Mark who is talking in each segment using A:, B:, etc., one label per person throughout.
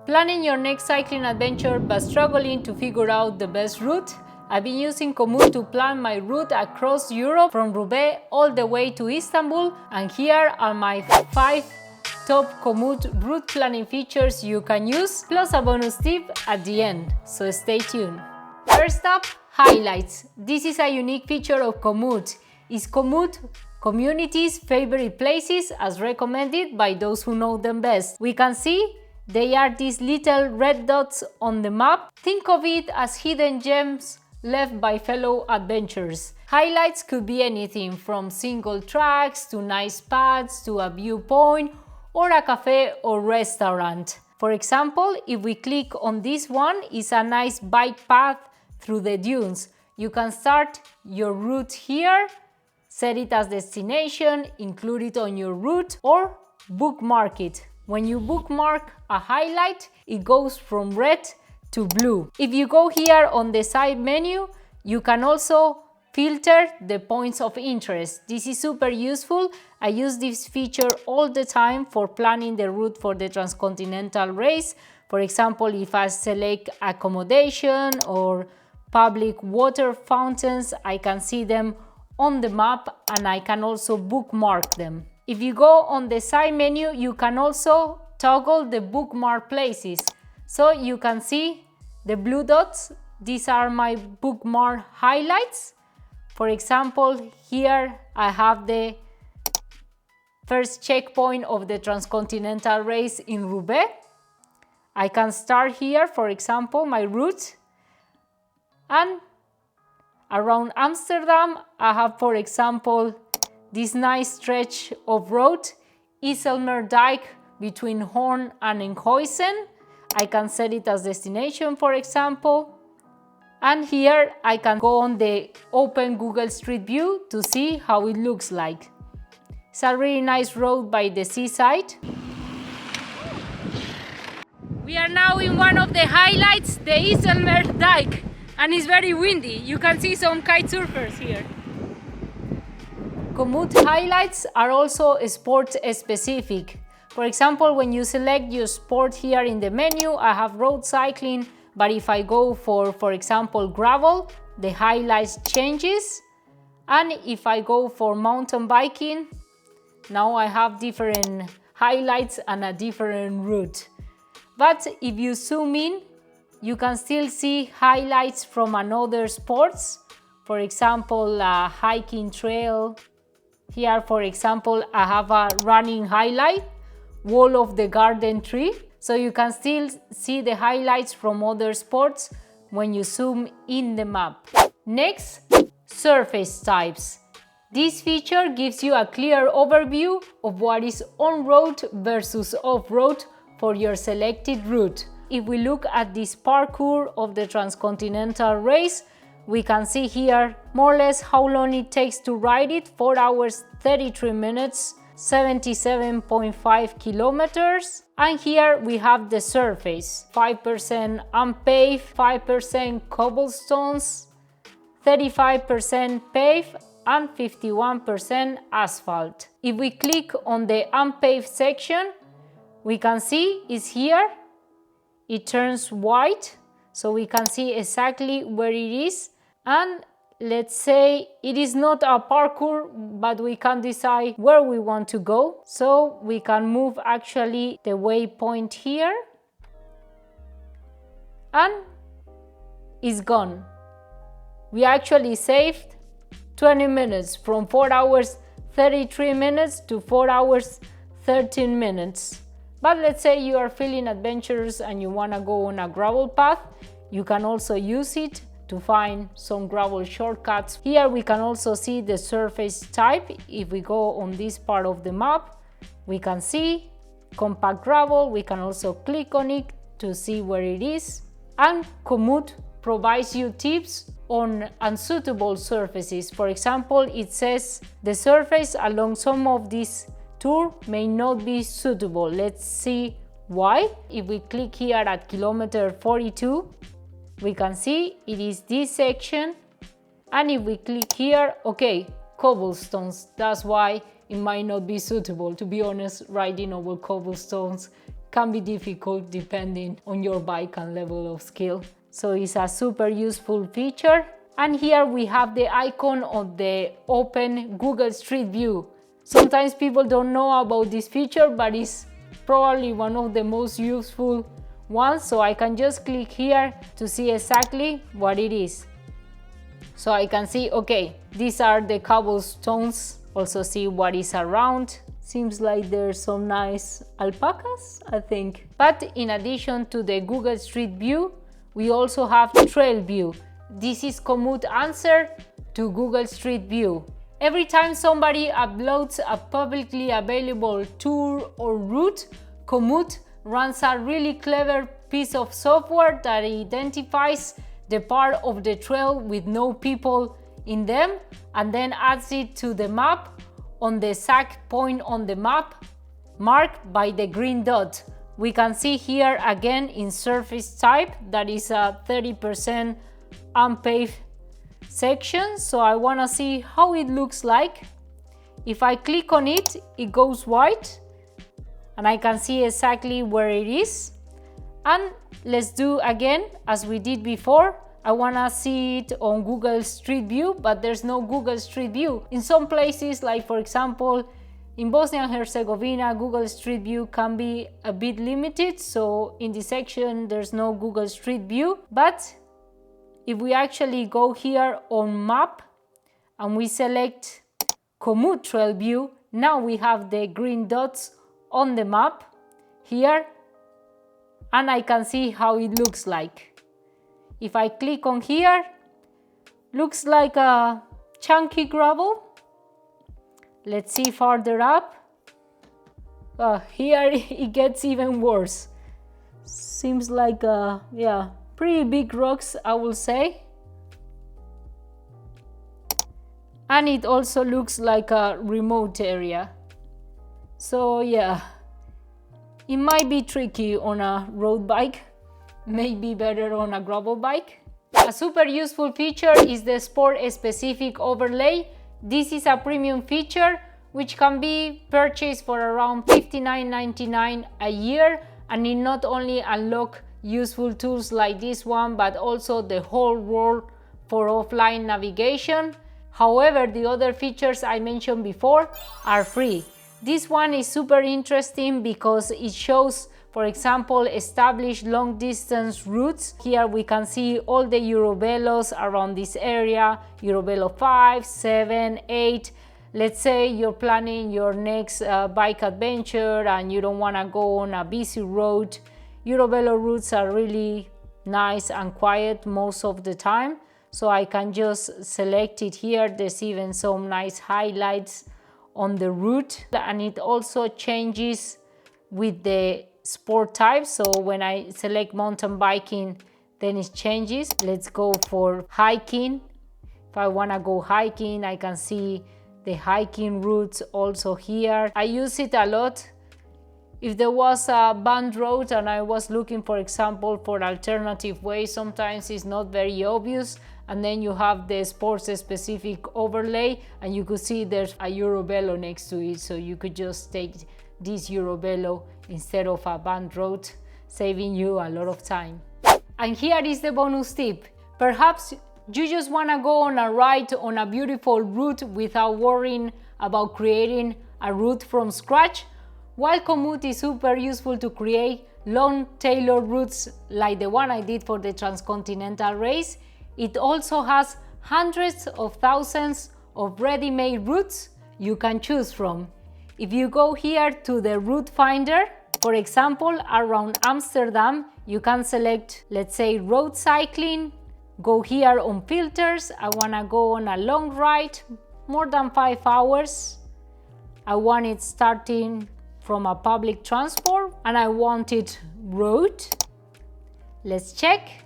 A: Planning your next cycling adventure but struggling to figure out the best route? I've been using Komoot to plan my route across Europe from Roubaix all the way to Istanbul, and here are my 5 top Komoot route planning features you can use, plus a bonus tip at the end, so stay tuned. First up, highlights. This is a unique feature of Komoot. It's Komoot community's favorite places as recommended by those who know them best. We can see they are these little red dots on the map. Think of it as hidden gems left by fellow adventurers. Highlights could be anything from single tracks to nice paths to a viewpoint or a cafe or restaurant. For example, if we click on this one, it's a nice bike path through the dunes. You can start your route here, set it as destination, include it on your route, or bookmark it. When you bookmark a highlight, it goes from red to blue. If you go here on the side menu, you can also filter the points of interest. This is super useful. I use this feature all the time for planning the route for the Transcontinental Race. For example, if I select accommodation or public water fountains, I can see them on the map and I can also bookmark them. If you go on the side menu, you can also toggle the bookmark places. So you can see the blue dots. These are my bookmark highlights. For example, here I have the first checkpoint of the Transcontinental Race in Roubaix. I can start here, for example, my route. And around Amsterdam, I have, for example, this nice stretch of road, Iselmer Dike between Hoorn and Enkhuizen. I can set it as destination, for example. And here I can go on the open Google Street View to see how it looks like. It's a really nice road by the seaside. We are now in one of the highlights, the Iselmer Dike, and it's very windy. You can see some kite surfers here. Komoot highlights are also sport specific. For example, when you select your sport here in the menu, I have road cycling, but if I go for example, gravel, the highlights changes. And if I go for mountain biking, now I have different highlights and a different route. But if you zoom in, you can still see highlights from another sports. For example, a hiking trail. Here, for example, I have a running highlight, wall of the garden tree. So you can still see the highlights from other sports when you zoom in the map. Next, surface types. This feature gives you a clear overview of what is on-road versus off-road for your selected route. If we look at this parkour of the Transcontinental Race, we can see here more or less how long it takes to ride it, 4 hours 33 minutes, 77.5 kilometers. And here we have the surface, 5% unpaved, 5% cobblestones, 35% paved, and 51% asphalt. If we click on the unpaved section, we can see it's here. It turns white, so we can see exactly where it is. And let's say it is not a parkour, but we can decide where we want to go. So we can move actually the waypoint here. And it's gone. We actually saved 20 minutes from 4 hours 33 minutes to 4 hours 13 minutes. But let's say you are feeling adventurous and you want to go on a gravel path, you can also use it to find some gravel shortcuts. Here we can also see the surface type. If we go on this part of the map, we can see compact gravel. We can also click on it to see where it is. And Komoot provides you tips on unsuitable surfaces. For example, it says the surface along some of these tour may not be suitable. Let's see why. If we click here at kilometer 42, we can see it is this section. And if we click here, okay, cobblestones, that's why it might not be suitable. To be honest, riding over cobblestones can be difficult depending on your bike and level of skill. So it's a super useful feature. And here we have the icon of the open Google Street View. Sometimes people don't know about this feature, but it's probably one of the most useful ones. So I can just click here to see exactly what it is. So I can see, okay, these are the cobblestones. Also see what is around. Seems like there's some nice alpacas, I think. But in addition to the Google Street View, we also have Trail View. This is Komoot answer to Google Street View. Every time somebody uploads a publicly available tour or route, Komoot runs a really clever piece of software that identifies the part of the trail with no people in them and then adds it to the map on the exact point on the map marked by the green dot. We can see here again in surface type that is a 30% unpaved section. So I want to see how it looks like. If I click on it, it goes white and I can see exactly where it is. And let's do again as we did before. I want to see it on Google Street View, but there's no Google Street View. In some places, like for example, in Bosnia and Herzegovina, Google Street View can be a bit limited. So in this section, there's no Google Street View. But if we actually go here on map and we select Komoot Trail View, now we have the green dots on the map here and I can see how it looks like. If I click on here, looks like a chunky gravel. Let's see farther up. Here it gets even worse. Seems like yeah, pretty big rocks, I will say. And it also looks like a remote area. So yeah, it might be tricky on a road bike. Maybe better on a gravel bike. A super useful feature is the sport-specific overlay. This is a premium feature which can be purchased for around $59.99 a year, and it not only unlocks useful tools like this one, but also the whole world for offline navigation. However, the other features I mentioned before are free. This one is super interesting because it shows, for example, established long distance routes. Here we can see all the Eurovelos around this area, Eurovelo 5, 7, 8. Let's say you're planning your next bike adventure and you don't want to go on a busy road. Eurovelo routes are really nice and quiet most of the time. So I can just select it here. There's even some nice highlights on the route. And it also changes with the sport type. So when I select mountain biking, then it changes. Let's go for hiking. If I want to go hiking, I can see the hiking routes also here. I use it a lot. If there was a banned road and I was looking, for example, for alternative ways, sometimes it's not very obvious. And then you have the sports specific overlay and you could see there's a Eurovelo next to it. So you could just take this Eurovelo instead of a banned road, saving you a lot of time. And here is the bonus tip. Perhaps you just want to go on a ride on a beautiful route without worrying about creating a route from scratch. While Komoot is super useful to create long tailored routes like the one I did for the Transcontinental Race, it also has hundreds of thousands of ready-made routes you can choose from. If you go here to the route finder, for example, around Amsterdam, you can select, let's say, road cycling, go here on filters. I want to go on a long ride, more than 5 hours. I want it starting from a public transport and I want it road. Let's check.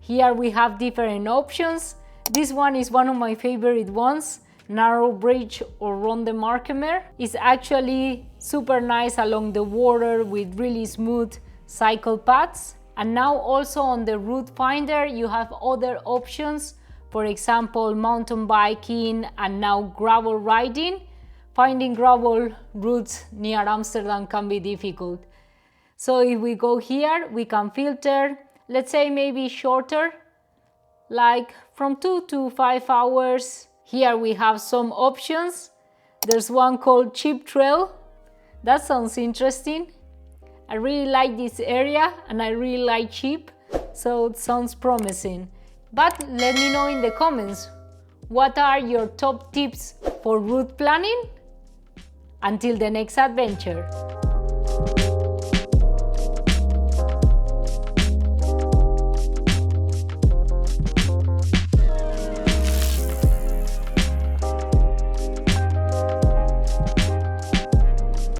A: Here we have different options. This one is one of my favorite ones, narrow bridge or ronde Markemer. It's actually super nice along the water with really smooth cycle paths. And now also on the route finder, you have other options. For example, mountain biking and now gravel riding. Finding gravel routes near Amsterdam can be difficult. So if we go here, we can filter, let's say maybe shorter, like from 2 to 5 hours. Here we have some options. There's one called Cheap Trail. That sounds interesting. I really like this area and I really like cheap, so it sounds promising. But let me know in the comments, what are your top tips for route planning? Until the next adventure.